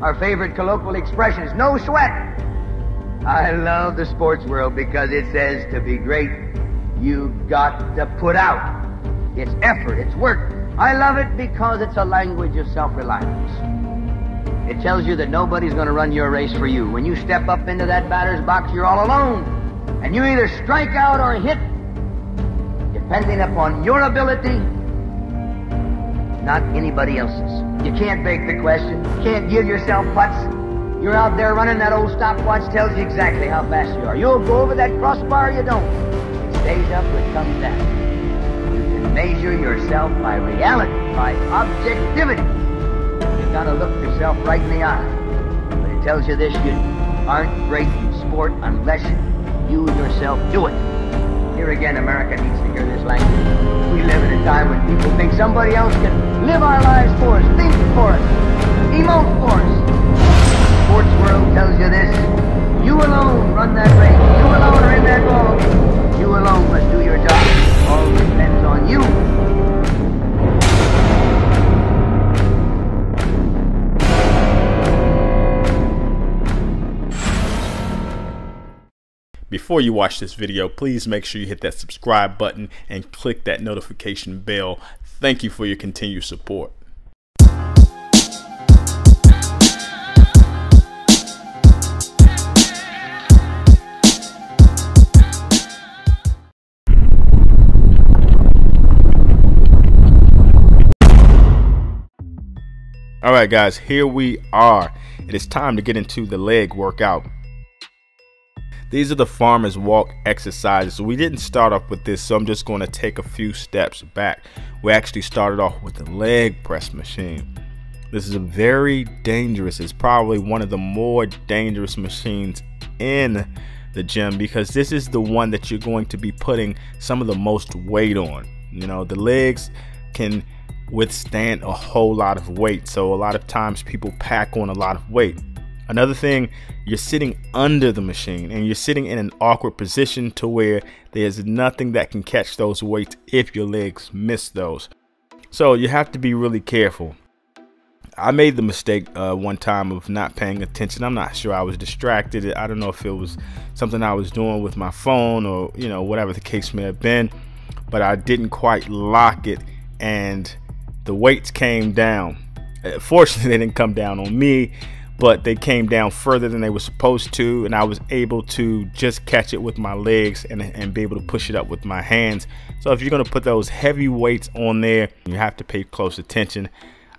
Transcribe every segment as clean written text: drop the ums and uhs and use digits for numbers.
Our favorite colloquial expression is no sweat. I love the sports world because it says to be great, you've got to put out. It's effort, it's work. I love it because it's a language of self-reliance. It tells you that nobody's going to run your race for you. When you step up into that batter's box, you're all alone. And you either strike out or hit, depending upon your ability, not anybody else's. You can't beg the question. You can't give yourself putts. You're out there running, that old stopwatch tells you exactly how fast you are. You'll go over that crossbar or you don't. It stays up or it comes down. You can measure yourself by reality, by objectivity. You've got to look yourself right in the eye. But it tells you this, you aren't great in sport unless you yourself do it. Here again, America needs to hear this language. We live in a time when people think somebody else can live our lives for us, think for us, emote for us. The sports world tells you this. You alone run that race. You alone are in that ball game. You alone must do your job. All depends on you. Before you watch this video, please make sure you hit that subscribe button and click that notification bell. Thank you for your continued support. All right, guys, here we are. It is time to get into the leg workout. These are the farmer's walk exercises. We didn't start off with this, so I'm just going to take a few steps back. We actually started off with the leg press machine. This is a very dangerous, it's probably one of the more dangerous machines in the gym because this is the one that you're going to be putting some of the most weight on. You know, the legs can withstand a whole lot of weight, so a lot of times people pack on a lot of weight. Another thing, you're sitting under the machine and you're sitting in an awkward position to where there's nothing that can catch those weights if your legs miss those. So you have to be really careful. I made the mistake one time of not paying attention. I'm not sure, I was distracted. I don't know if it was something I was doing with my phone or, you know, whatever the case may have been, but I didn't quite lock it and the weights came down. Fortunately, they didn't come down on me, but they came down further than they were supposed to, and I was able to just catch it with my legs and be able to push it up with my hands. So if you're going to put those heavy weights on there, you have to pay close attention.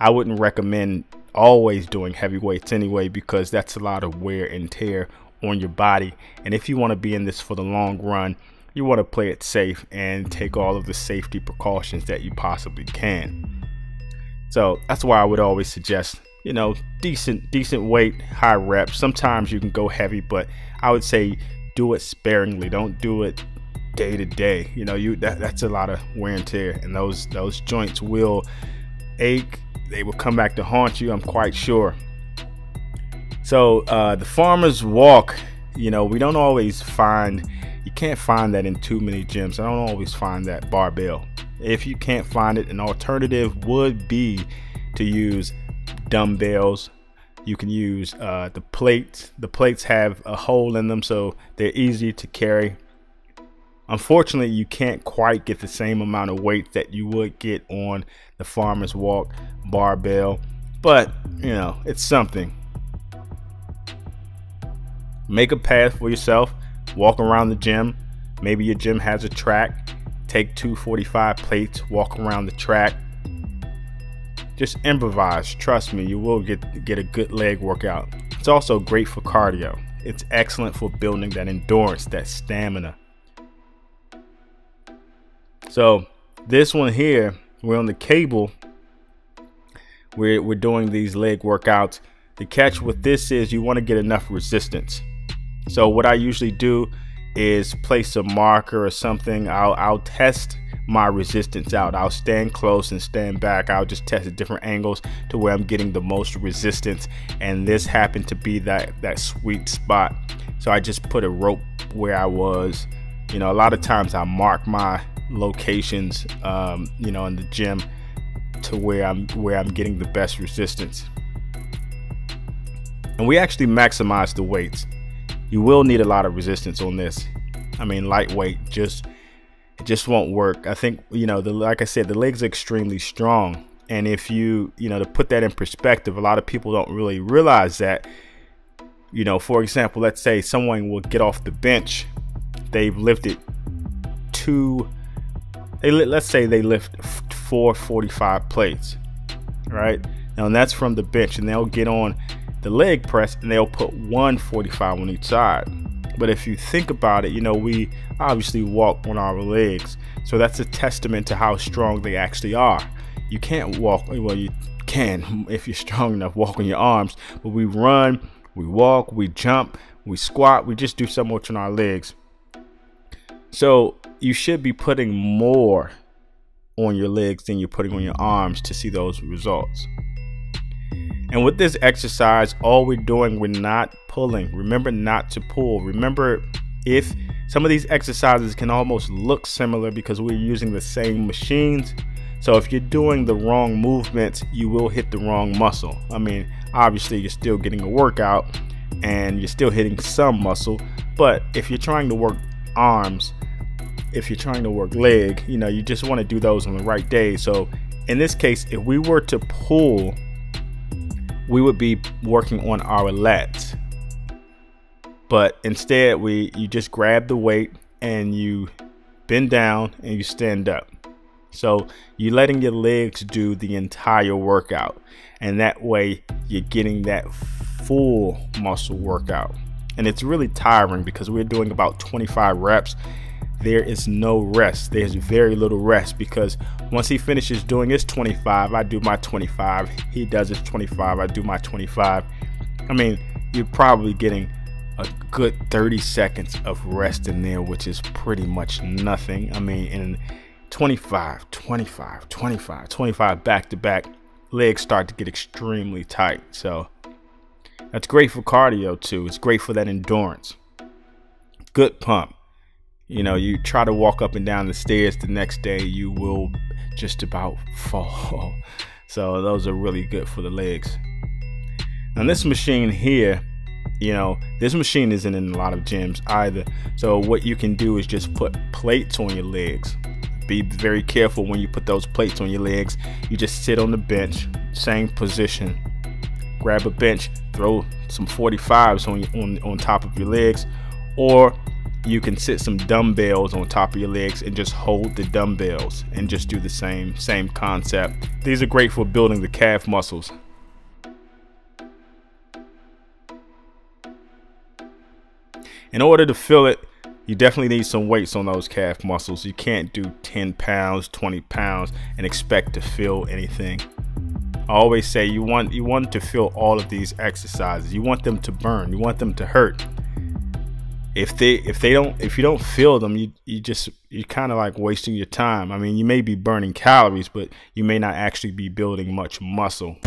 I wouldn't recommend always doing heavy weights anyway, because that's a lot of wear and tear on your body. And if you want to be in this for the long run, you want to play it safe and take all of the safety precautions that you possibly can. So that's why I would always suggest, you know, decent weight, high reps. Sometimes you can go heavy, but I would say do it sparingly. Don't do it day to day. You know, that's a lot of wear and tear, and those joints will ache. They will come back to haunt you, I'm quite sure. So the farmer's walk, you know, we don't always find, you can't find that in too many gyms. I don't always find that barbell. If you can't find it, an alternative would be to use dumbbells. You can use the plates. The plates have a hole in them, so they're easy to carry. Unfortunately, you can't quite get the same amount of weight that you would get on the farmer's walk barbell, but you know, it's something. Make a path for yourself, walk around the gym. Maybe your gym has a track. Take 245 plates, walk around the track. Just improvise. Trust me, you will get a good leg workout. It's also great for cardio. It's excellent for building that endurance, that stamina. So this one here, we're on the cable. We're doing these leg workouts. The catch with this is you want to get enough resistance. So what I usually do is place a marker or something. I'll test my resistance out. I'll stand close and stand back. I'll just test at different angles to where I'm getting the most resistance, and this happened to be that sweet spot. So I just put a rope where I was. You know, a lot of times I mark my locations you know, in the gym to where I'm getting the best resistance. And we actually maximize the weights. You will need a lot of resistance on this. I mean, lightweight it just won't work. I think, like I said, the legs are extremely strong. And if to put that in perspective, a lot of people don't really realize that, for example, let's say someone will get off the bench. They've lifted let's say they lift 445 plates, right? Now, and that's from the bench, and they'll get on the leg press and they'll put 145 on each side. But if you think about it, we obviously walk on our legs. So that's a testament to how strong they actually are. You can't walk, well, you can if you're strong enough, walk on your arms, but we run, we walk, we jump, we squat, we just do so much on our legs. So you should be putting more on your legs than you're putting on your arms to see those results. And with this exercise, all we're doing, we're not pulling. Remember not to pull. Remember, if some of these exercises can almost look similar because we're using the same machines. So if you're doing the wrong movements, you will hit the wrong muscle. I mean, obviously you're still getting a workout and you're still hitting some muscle. But if you're trying to work arms, if you're trying to work leg, you just want to do those on the right day. So in this case, if we were to pull, we would be working on our lats. But instead, you just grab the weight and you bend down and you stand up. So you're letting your legs do the entire workout. And that way you're getting that full muscle workout. And it's really tiring because we're doing about 25 reps. There is no rest. There's very little rest because once he finishes doing his 25, I do my 25. He does his 25, I do my 25. I mean, you're probably getting a good 30 seconds of rest in there, which is pretty much nothing. I mean, in 25, 25, 25, 25 back to back, legs start to get extremely tight. So that's great for cardio too. It's great for that endurance. Good pump. You try to walk up and down the stairs the next day, you will just about fall. So those are really good for the legs. Now this machine here, this machine isn't in a lot of gyms either. So what you can do is just put plates on your legs. Be very careful when you put those plates on your legs. You just sit on the bench, same position. Grab a bench, throw some 45s on top of your legs, or you can sit some dumbbells on top of your legs and just hold the dumbbells and just do the same concept. These are great for building the calf muscles. In order to fill it, you definitely need some weights on those calf muscles. You can't do 10 pounds, 20 pounds and expect to feel anything. I always say you want to feel all of these exercises. You want them to burn. You want them to hurt. If you don't feel them, you're kind of like wasting your time. I mean, you may be burning calories, but you may not actually be building much muscle.